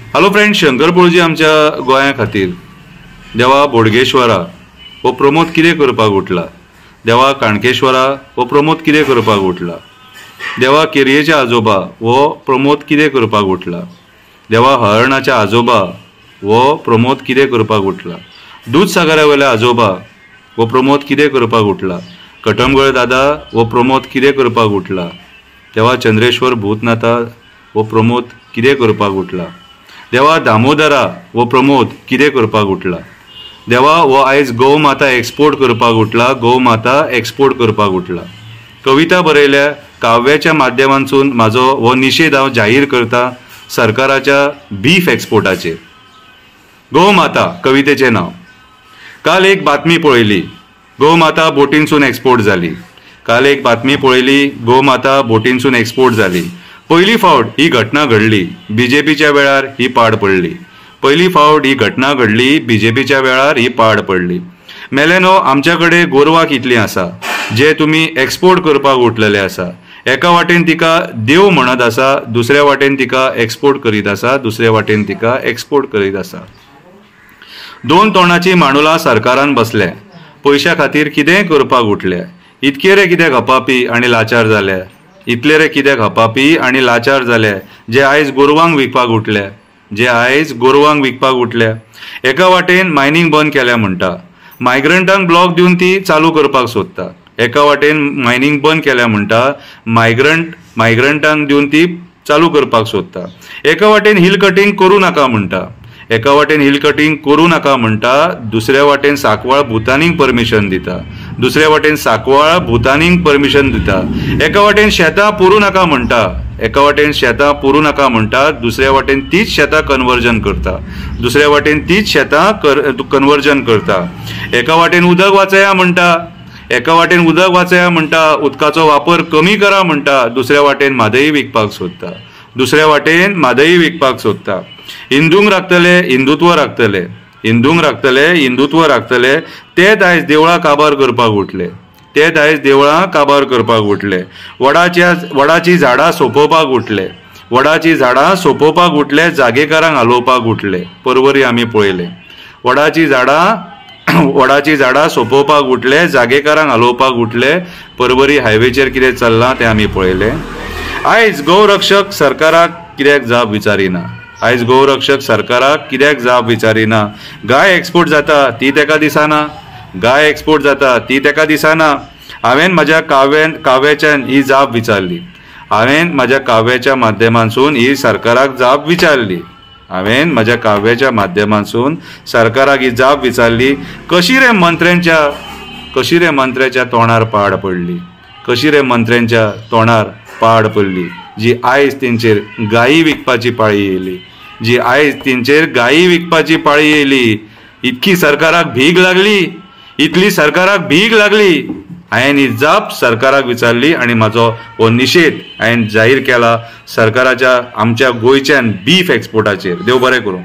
Hello friends, शंकरपोळजी आमच्या गोंया खातीर देवा बोडगेश्वरा हो प्रमोद कितें करपाक उठला, देवा काणकेश्वरा हो प्रमोद कितें करपाक उठला, देवा केरयेचे आजोबा हो प्रमोद कितें करपाक उठला, देवा हळर्णाचे आजोबा हो प्रमोद कितें करपाक उठला, दूधसागरा वयले आजोबा हो प्रमोद कितें करपाक उठला, कटमगळ दादा हो प्रमोद कितें करपाक उठला, देवा चंद्रेश्वर भूतनाथा हो प्रमोद कितें करपाक उठला, देवा दामोदरा हो प्रमोद कितें करपाक उठला, देवा हो आयज गौ माता एक्सपोर्ट करपाक उठला, गौ माता एक्सपोर्ट करपाक उठला। कविता बरयल्या काव्याच्या माध्यमांतसून म्हाजो हो निशेध हांव जाहीर करता सरकाराच्या बीफ एक्सपोर्टाचेर। गौ माता कवितेचें नांव। काल एक बातमी पळयली, गौ माता बोटीनसून एक्सपोर्ट जाली। काल एक बातमी पळयली, गौ माता बोटीनसून एक्सपोर्ट जाली। पहिली फावट ही घटना घडली, बीजेपीच्या वेळार ही पाड पडली। पहिली फावट ही घटना घडली, बीजेपीच्या वेळार ही पाड पडली। मेलेनो आमच्या कडेन गोरवां कितलीं आसा जे तुमी एक्सपोर्ट करपाक उठलेले आसा। एका वाटेन तिका देव म्हणत आसा, दुसऱ्या वाटेन तिका एक्सपोर्ट करीत आसा, दुसऱ्या वाटेन तिका एक्सपोर्ट करीत आसा। दोन तोंडाची मांडुलां सरकारान बसल्या, पयशा खातीर कितेंय करपाक उठल्या। इतके रे कित्याक हपापी आनी लाचार जाल्या, इतले रे कित्याक हपापी आनी लाचार जाले जे आयज गोरवांक विकपाक उठल्या, जे आयज गोरवांक विकपाक उठल्या। एका वाटेन मायनिंग बंद केल्या म्हणटा, मायग्रंटांक ब्लॉक दिवन ती चालू करपाक सोदता। एका वाटेन मायनिंग बंद केल्या म्हणटा, मायग्रंटांक दिवन ती चालू करपाक सोदता। एका वाटेन हिल कटिंग करूं नाका म्हणटा, एका वाटेन हिल कटिंग करूं नाका म्हणटा, दुसऱ्या वाटेन सांकवाळ भुतानींक परमिशन दिता, दुसऱ्या वाटेन सांकवाळ भुतानींक परमिशन दिता। एका वाटेन शेतां पुरूं नाका म्हणटा, एका वाटेन शेतां पुरूं नाका म्हणटा, दुसऱ्या वाटेन तीच शेतां कन्वर्जन करता, दुसऱ्या वाटेन तीच शेतां कन्वर्जन करता। एका वाटेन उदक वाचया म्हणटा, एका वाटेन उदक वाचया म्हणटा, उदकाचो वापर कमी करा म्हणटा, दुसऱ्या वाटेन म्हादई विकपाक सोदता, दुसऱ्या वाटेन म्हादई विकपाक सोदता। हिंदूंक राखतले, हिंदुत्व राखतले, हिंदूंक राखतले, हिंदुत्व राखतले, तेच आयज देवळां काबार करपाक उठले, तेच आयज देवळां काबार करपाक उठले। वडाची झाडां सोंपोवपाक उठले, वडाची झाडां सोंपोवपाक उठले, जागेकारांक हालोवपाक उठले। परवरी आमी पळयले, वडाची झाडां सोंपोवपाक उठले, जागेकारांक हालोवपाक उठले। परवरी हायवेचेर कितें चल्लां तें आमी पळयलें। आयज गौरक्षक सरकाराक कित्याक जाप विचारिना, आयज गौरक्षक सरकाराक कित्याक जाप विचारिना। गाय एक्सपोर्ट जाता ती तेका दिसना, गाय एक्सपोर्ट जाता ती तेका दिसना। हांवें म्हाज्या काव्याच्यान ही जाप विचारली, हांवें म्हाज्या काव्याच्या माध्यमांतसून ही सरकाराक जाप विचारली, हांवें म्हाज्या काव्याच्या माध्यमांतसून सरकाराक ही जाप विचारली। कशी रे मंत्र्याच्या तोंडार पाड पडली, कशी रे मंत्र्यांच्या तोंडार पाड पडली, जी आयज तेंचेर गायी विकपाची पाळी येयली, जी आयज तेंचेर गायी विकपाची पाळी येयली। इतकी सरकाराक भीक लागली, इतली सरकाराक भीक लागली। हांवें ही जाप सरकाराक विचारली आनी म्हाजो हो निशेध हांवें जाहीर केला सरकाराच्या आमच्या गोंयच्यान बीफ एक्सपोर्टाचेर। देव बरें करूं।